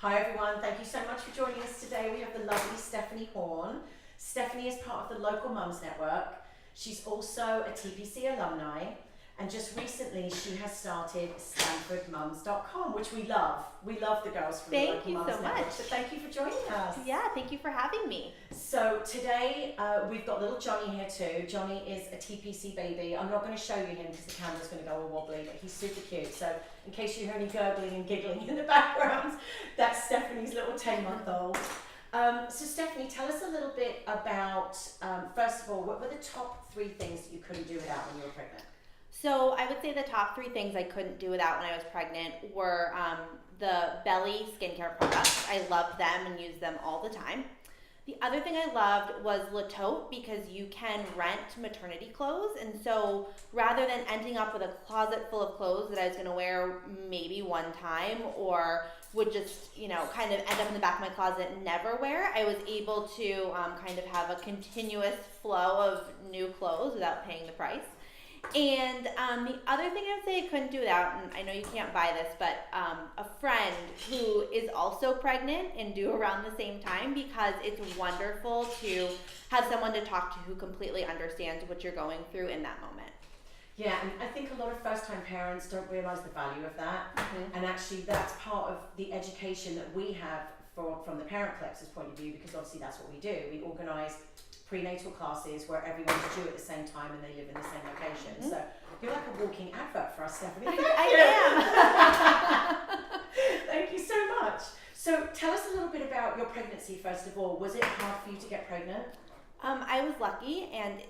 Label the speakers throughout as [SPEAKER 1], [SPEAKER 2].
[SPEAKER 1] Hi everyone, thank you so much for joining us today. We have the lovely Stefanie Horn. Stefanie is part of the Local Mums Network. She's also a TPC alumni, and just recently she has started StanfordMums.com, which we love. We love the girls from the Local Mums Network. Thank you so much. So thank you for joining us.
[SPEAKER 2] Yeah, thank you for having me.
[SPEAKER 1] So today we've got little Johnnie here too. Johnnie is a TPC baby. I'm not going to show you him because the camera's going to go all wobbly, but he's super cute. So in case you hear any gurgling and giggling in the background, that's Stefanie's little 10-month-old. So Stefanie, tell us a little bit about, first of all, what were the top 3 things that you couldn't do without when you were pregnant?
[SPEAKER 2] So I would say the top 3 things I couldn't do without when I was pregnant were the Belly skincare products. I loved them and used them all the time. The other thing I loved was La Tote, because you can rent maternity clothes, and so rather than ending up with a closet full of clothes that I was going to wear maybe one time or would just, kind of end up in the back of my closet and never wear, I was able to kind of have a continuous flow of new clothes without paying the price. And the other thing I would say I couldn't do without, and I know you can't buy this, but a friend who is also pregnant and due around the same time, because it's wonderful to have someone to talk to who completely understands what you're going through in that moment.
[SPEAKER 1] Yeah, and I think a lot of first-time parents don't realise the value of that, and actually that's part of the education that we have from the Parent Collective's point of view, because obviously that's what we do. We organise prenatal classes where everyone's due at the same time and they live in the same location. So you're like a walking advert for us, Stefanie.
[SPEAKER 2] I am.
[SPEAKER 1] Thank you so much. So tell us a little bit about your pregnancy first of all. Was it hard for you to get pregnant?
[SPEAKER 2] I was lucky, and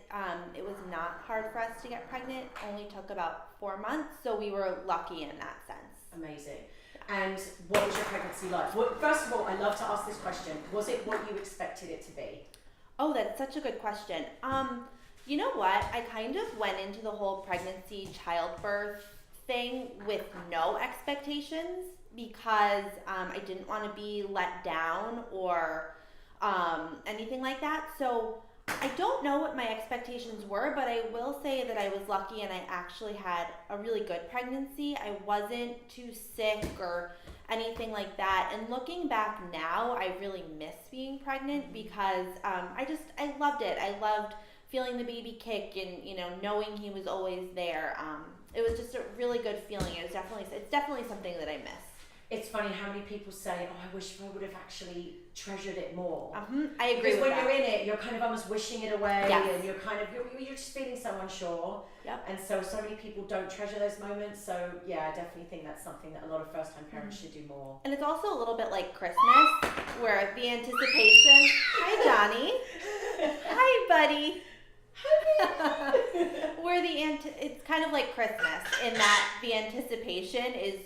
[SPEAKER 2] it was not hard for us to get pregnant. It only took about 4 months, so we were lucky in that sense.
[SPEAKER 1] Amazing. And what was your pregnancy like? Well, first of all, I love to ask this question. Was it what you expected it to be?
[SPEAKER 2] Oh, that's such a good question. You know what? I kind of went into the whole pregnancy, childbirth thing with no expectations because I didn't want to be let down or anything like that. So I don't know what my expectations were, but I will say that I was lucky and I actually had a really good pregnancy. I wasn't too sick or anything like that. And looking back now, I really miss being pregnant because I loved it. I loved feeling the baby kick and, knowing he was always there. It was just a really good feeling. It's definitely something that I miss.
[SPEAKER 1] It's funny how many people say, oh, I wish I would have actually treasured it more.
[SPEAKER 2] I agree with that.
[SPEAKER 1] Because when you're in it, you're kind of almost wishing it away,
[SPEAKER 2] yes.
[SPEAKER 1] And you're just feeling so unsure.
[SPEAKER 2] Yep.
[SPEAKER 1] And so many people don't treasure those moments. So yeah, I definitely think that's something that a lot of first-time parents should do more.
[SPEAKER 2] And it's also a little bit like Christmas, where the anticipation. Hi, Johnnie. Hi, buddy. Where it's kind of like Christmas in that the anticipation is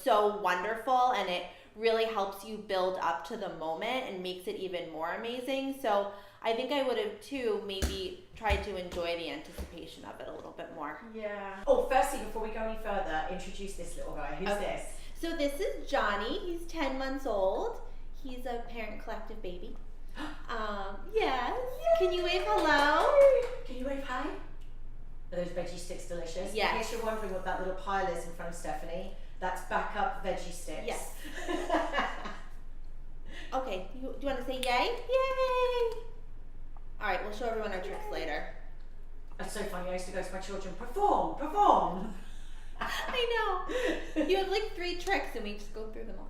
[SPEAKER 2] so wonderful, and it really helps you build up to the moment and makes it even more amazing. So I think I would have too maybe tried to enjoy the anticipation of it a little bit more.
[SPEAKER 1] Yeah. Oh, firstly, before we go any further, introduce this little guy. Who's this?
[SPEAKER 2] So this is Johnnie. He's 10 months old. He's a Parent Collective baby. Yes. Can you wave hello?
[SPEAKER 1] Can you wave hi? Are those veggie sticks delicious?
[SPEAKER 2] Yes.
[SPEAKER 1] In case you're wondering what that little pile is in front of Stefanie, that's backup veggie sticks.
[SPEAKER 2] Yes. Okay, do you want to say yay? Yay! All right, we'll show everyone our tricks later.
[SPEAKER 1] That's so funny. I used to go to my children, perform.
[SPEAKER 2] I know. You have like 3 tricks and we just go through them all.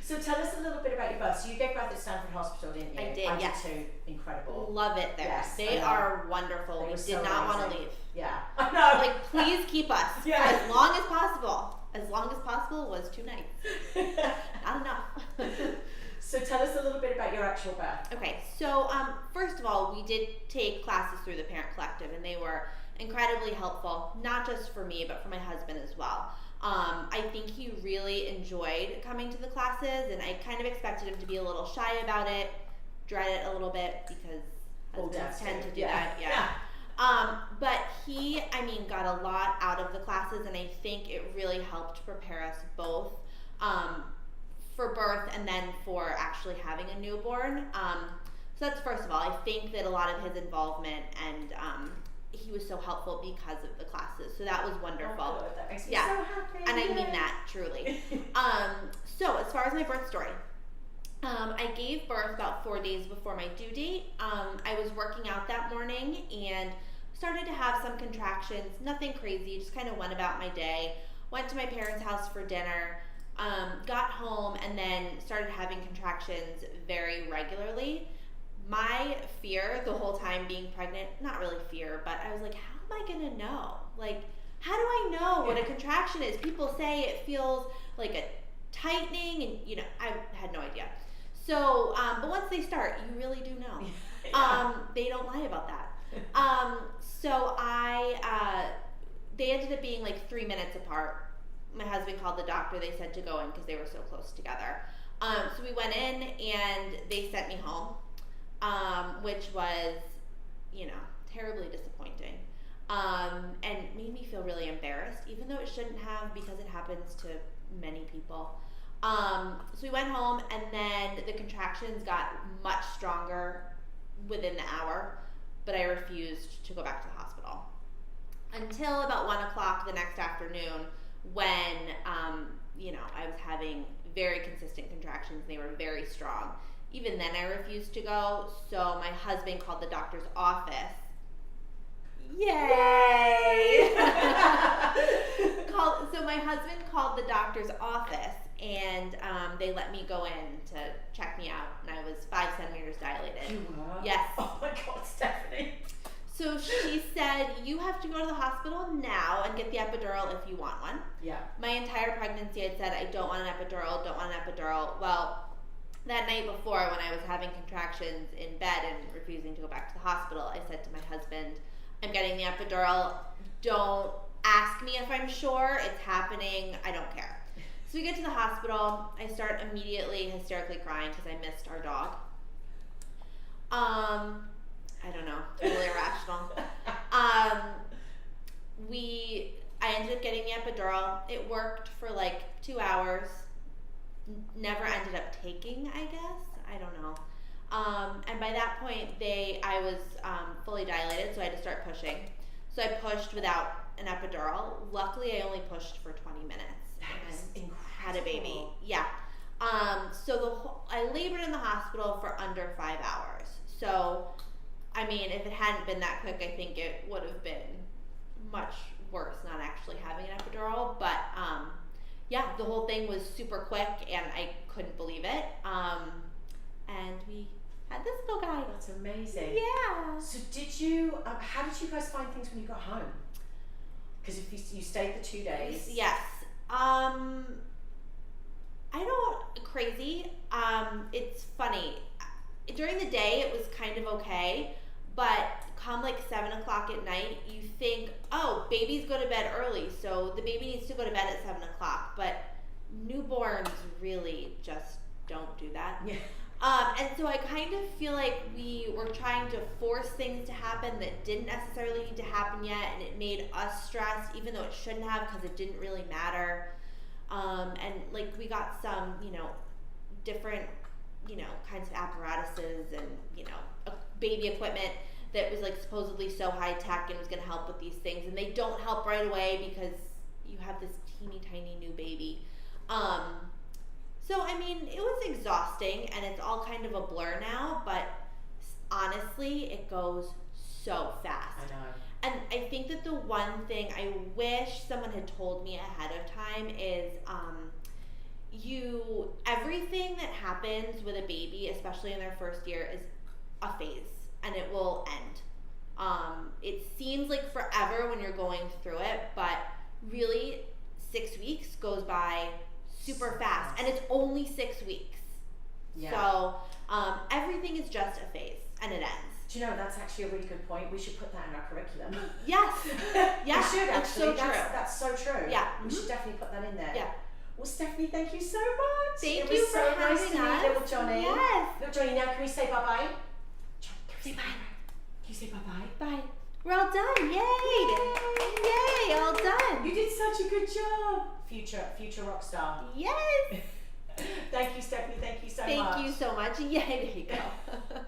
[SPEAKER 1] So tell us a little bit about your birth. So you gave birth at Stanford Hospital, didn't you?
[SPEAKER 2] I did, yes.
[SPEAKER 1] Too. Incredible.
[SPEAKER 2] Love it there.
[SPEAKER 1] Yes,
[SPEAKER 2] they are wonderful. We did not want to leave.
[SPEAKER 1] Yeah. I know.
[SPEAKER 2] Like, please keep us.
[SPEAKER 1] Yeah.
[SPEAKER 2] As long as possible. As long as possible was 2 nights. Not enough.
[SPEAKER 1] So tell us a little bit about your actual birth.
[SPEAKER 2] Okay, so first of all, we did take classes through the Parent Collective, and they were incredibly helpful, not just for me, but for my husband as well. I think he really enjoyed coming to the classes, and I kind of expected him to be a little shy about it, dread it a little bit, because husbands tend to do that. Yeah. But he, got a lot out of the classes, and I think it really helped prepare us both for birth and then for actually having a newborn. So that's first of all. I think that a lot of his involvement and he was so helpful because of the classes. So that was wonderful.
[SPEAKER 1] Oh, good. That makes me
[SPEAKER 2] Yeah.
[SPEAKER 1] so happy.
[SPEAKER 2] And I mean that truly. So as far as my birth story, I gave birth about 4 days before my due date. I was working out that morning and started to have some contractions. Nothing crazy, just kind of went about my day. Went to my parents' house for dinner. Got home and then started having contractions very regularly. My fear the whole time being pregnant, not really fear, but I was like, how am I gonna know? Like, how do I know what a contraction is? People say it feels like a tightening, and you know, I had no idea. So, but once they start, you really do know. They don't lie about that. So they ended up being like 3 minutes apart. My husband called the doctor. They said to go in because they were so close together. So we went in and they sent me home, which was, you know, terribly disappointing, and made me feel really embarrassed, even though it shouldn't have, because it happens to many people. So we went home and then the contractions got much stronger within the hour, but I refused to go back to the hospital until about 1 o'clock the next afternoon, when you know, I was having very consistent contractions. They were very strong. Even then I refused to go, so my husband called the doctor's office. Yay! So my husband called the doctor's office and they let me go in to check me out, and I was 5 centimeters dilated.
[SPEAKER 1] You were?
[SPEAKER 2] Yes.
[SPEAKER 1] Oh my God, Stefanie.
[SPEAKER 2] So she said, you have to go to the hospital now and get the epidural if you want one.
[SPEAKER 1] Yeah.
[SPEAKER 2] My entire pregnancy I'd said, I don't want an epidural, don't want an epidural. Well, that night before, when I was having contractions in bed and refusing to go back to the hospital, I said to my husband, I'm getting the epidural. Don't ask me if I'm sure. It's happening. I don't care. So we get to the hospital. I start immediately hysterically crying because I missed our dog. I don't know, totally irrational. I ended up getting the epidural. It worked for like 2 hours. Never ended up taking, I guess. I don't know. And by that point, I was fully dilated, so I had to start pushing. So I pushed without an epidural. Luckily, I only pushed for 20 minutes. And had a baby. Yeah. So I labored in the hospital for under 5 hours. So, I mean, if it hadn't been that quick, I think it would have been much worse not actually having an epidural. But yeah, the whole thing was super quick and I couldn't believe it. And we had this little guy.
[SPEAKER 1] That's amazing.
[SPEAKER 2] Yeah.
[SPEAKER 1] So did you, how did you guys find things when you got home? Because if you stayed the 2 days.
[SPEAKER 2] Yes. I don't, crazy. It's funny. During the day, it was kind of okay, but come like 7 o'clock at night, you think, oh, babies go to bed early, so the baby needs to go to bed at 7 o'clock, but newborns really just don't do that.
[SPEAKER 1] Yeah.
[SPEAKER 2] And so I kind of feel like we were trying to force things to happen that didn't necessarily need to happen yet, and it made us stressed, even though it shouldn't have, because it didn't really matter. And like we got some, you know, different, you know, kinds of apparatuses and, you know, baby equipment that was like supposedly so high tech and was going to help with these things, and they don't help right away because you have this teeny tiny new baby. So I mean, it was exhausting and it's all kind of a blur now, but honestly, it goes so fast.
[SPEAKER 1] I know.
[SPEAKER 2] And I think that the one thing I wish someone had told me ahead of time is everything that happens with a baby, especially in their first year, is a phase and it will end. It seems like forever when you're going through it, but really 6 weeks goes by super fast, and it's only 6 weeks.
[SPEAKER 1] Yeah.
[SPEAKER 2] So everything is just a phase and it ends.
[SPEAKER 1] Do you know, that's actually a really good point. We should put that in our curriculum.
[SPEAKER 2] Yes. Yeah.
[SPEAKER 1] We should actually.
[SPEAKER 2] It's so true.
[SPEAKER 1] That's so true.
[SPEAKER 2] Yeah.
[SPEAKER 1] We should definitely put that in there.
[SPEAKER 2] Yeah.
[SPEAKER 1] Well, Stefanie, thank you so much.
[SPEAKER 2] Thank
[SPEAKER 1] it
[SPEAKER 2] you
[SPEAKER 1] was
[SPEAKER 2] for
[SPEAKER 1] so
[SPEAKER 2] having
[SPEAKER 1] nice to meet
[SPEAKER 2] us.
[SPEAKER 1] little Johnnie.
[SPEAKER 2] Yes.
[SPEAKER 1] Little Johnnie, now can we say bye-bye? Johnnie, say bye. Can you say bye-bye?
[SPEAKER 2] Bye. We're all done. Yay. Yay. All done.
[SPEAKER 1] You did such a good job. Future rock star.
[SPEAKER 2] Yes.
[SPEAKER 1] Thank you, Stefanie. Thank you so much.
[SPEAKER 2] Thank you so much. Yay. There you go.